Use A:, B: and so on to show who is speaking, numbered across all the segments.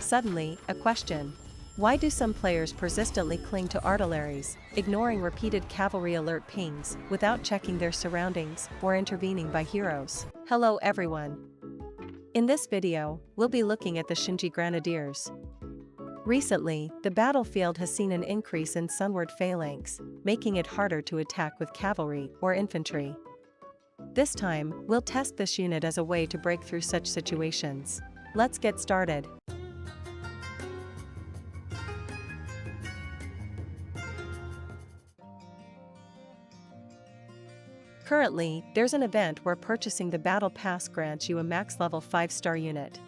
A: Suddenly, a question. Why do some players persistently cling to artilleries, ignoring repeated cavalry alert pings, without checking their surroundings or intervening by heroes? Hello everyone. In this video, we'll be looking at the Shinji Grenadiers. Recently, the battlefield has seen an increase in sunward phalanx, making it harder to attack with cavalry or infantry. This time, we'll test this unit as a way to break through such situations. Let's get started. Currently, there's an event where purchasing the Battle Pass grants you a max level 5-star unit.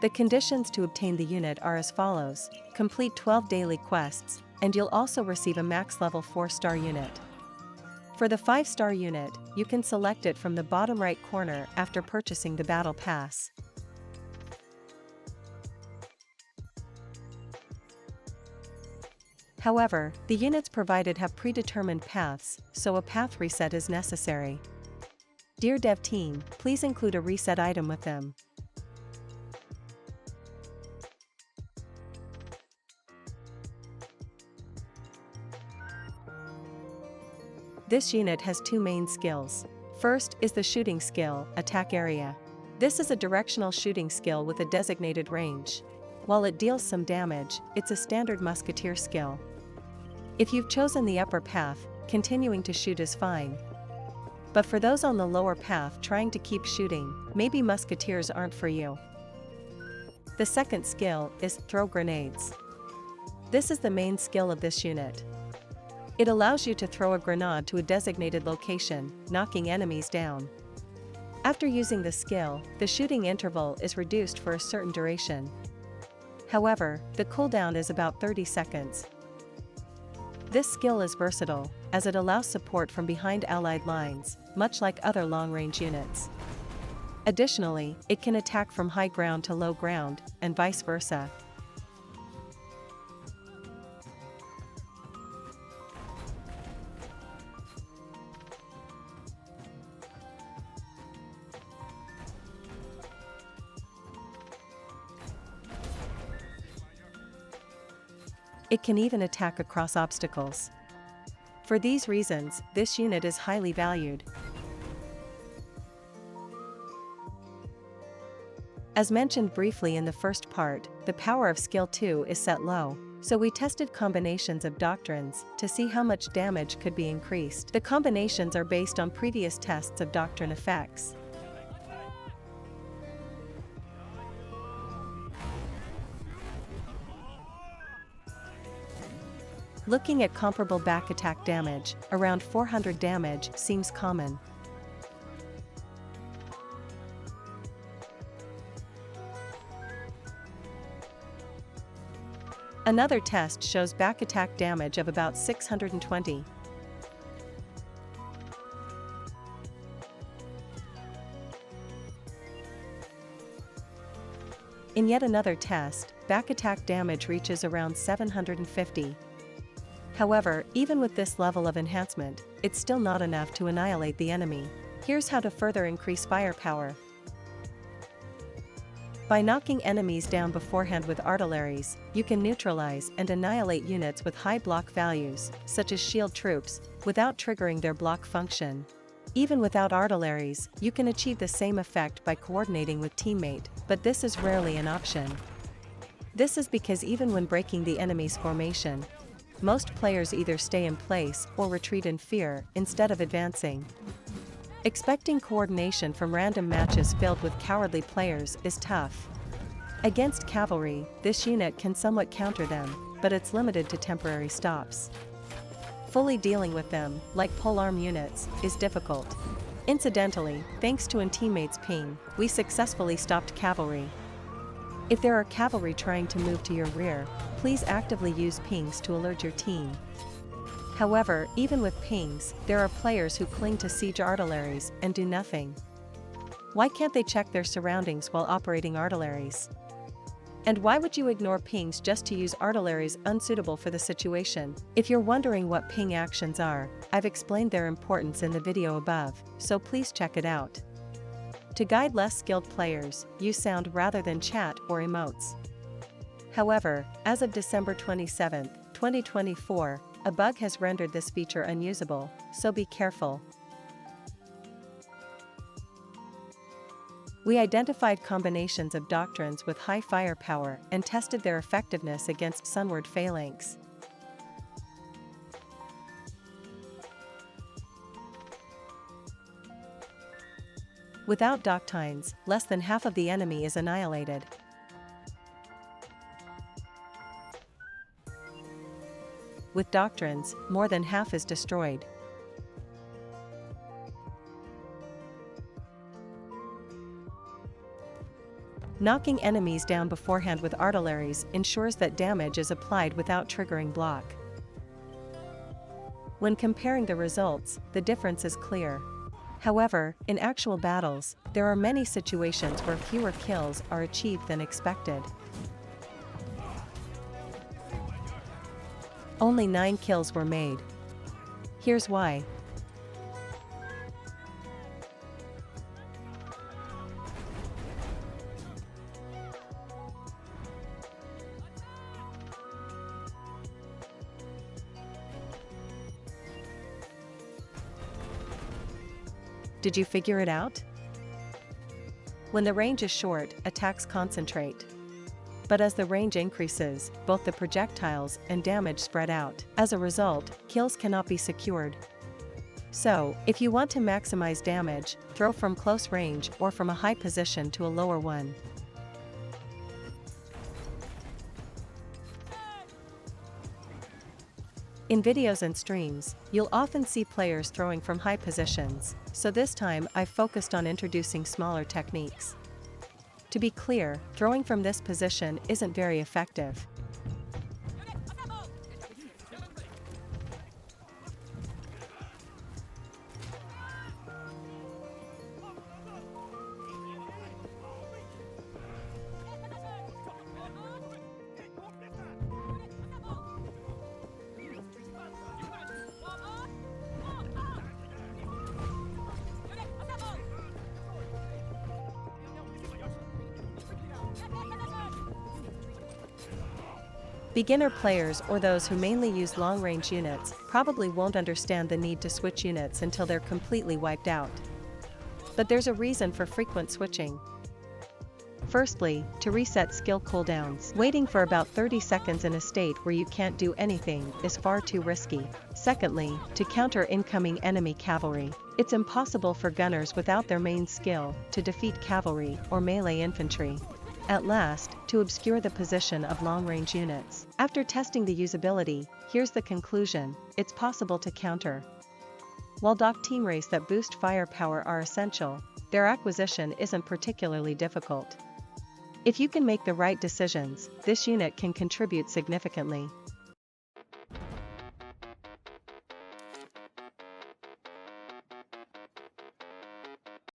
A: The conditions to obtain the unit are as follows: complete 12 daily quests, and you'll also receive a max level 4-star unit. For the 5-star unit, you can select it from the bottom right corner after purchasing the Battle Pass. However, the units provided have predetermined paths, so a path reset is necessary. Dear dev team, please include a reset item with them. This unit has two main skills. First is the shooting skill, Attack Area. This is a directional shooting skill with a designated range. While it deals some damage, it's a standard musketeer skill. If you've chosen the upper path, continuing to shoot is fine. But for those on the lower path trying to keep shooting, maybe musketeers aren't for you. The second skill is Throw Grenades. This is the main skill of this unit. It allows you to throw a grenade to a designated location, knocking enemies down. After using the skill, the shooting interval is reduced for a certain duration. However, the cooldown is about 30 seconds. This skill is versatile, as it allows support from behind allied lines, much like other long-range units. Additionally, it can attack from high ground to low ground, and vice versa. It can even attack across obstacles. For these reasons, this unit is highly valued. As mentioned briefly in the first part, the power of skill 2 is set low, so we tested combinations of doctrines to see how much damage could be increased. The combinations are based on previous tests of doctrine effects. Looking at comparable back attack damage, around 400 damage seems common. Another test shows back attack damage of about 620. In yet another test, back attack damage reaches around 750. However, even with this level of enhancement, it's still not enough to annihilate the enemy. Here's how to further increase firepower. By knocking enemies down beforehand with artilleries, you can neutralize and annihilate units with high block values, such as shield troops, without triggering their block function. Even without artilleries, you can achieve the same effect by coordinating with teammate, but this is rarely an option. This is because even when breaking the enemy's formation, most players either stay in place or retreat in fear instead of advancing. Expecting coordination from random matches filled with cowardly players is tough. Against cavalry, this unit can somewhat counter them, but it's limited to temporary stops. Fully dealing with them, like polearm units, is difficult. Incidentally, thanks to a teammate's ping, we successfully stopped cavalry. If there are cavalry trying to move to your rear, please actively use pings to alert your team. However, even with pings, there are players who cling to siege artilleries and do nothing. Why can't they check their surroundings while operating artilleries? And why would you ignore pings just to use artilleries unsuitable for the situation? If you're wondering what ping actions are, I've explained their importance in the video above, so please check it out. To guide less skilled players, use sound rather than chat or emotes. However, as of December 27, 2024, a bug has rendered this feature unusable, so be careful. We identified combinations of doctrines with high firepower and tested their effectiveness against sunward phalanx. Without doctrines, less than half of the enemy is annihilated. With doctrines, more than half is destroyed. Knocking enemies down beforehand with artilleries ensures that damage is applied without triggering block. When comparing the results, the difference is clear. However, in actual battles, there are many situations where fewer kills are achieved than expected. Only 9 kills were made. Here's why. Did you figure it out? When the range is short, attacks concentrate. But as the range increases, both the projectiles and damage spread out. As a result, kills cannot be secured. So, if you want to maximize damage, throw from close range or from a high position to a lower one. In videos and streams, you'll often see players throwing from high positions, so this time I've focused on introducing smaller techniques. To be clear, throwing from this position isn't very effective. Beginner players or those who mainly use long-range units probably won't understand the need to switch units until they're completely wiped out. But there's a reason for frequent switching. Firstly, to reset skill cooldowns. Waiting for about 30 seconds in a state where you can't do anything is far too risky. Secondly, to counter incoming enemy cavalry. It's impossible for gunners without their main skill to defeat cavalry or melee infantry. At last, to obscure the position of long-range units. After testing the usability, here's the conclusion: it's possible to counter. While doctrines that boost firepower are essential, their acquisition isn't particularly difficult. If you can make the right decisions, this unit can contribute significantly.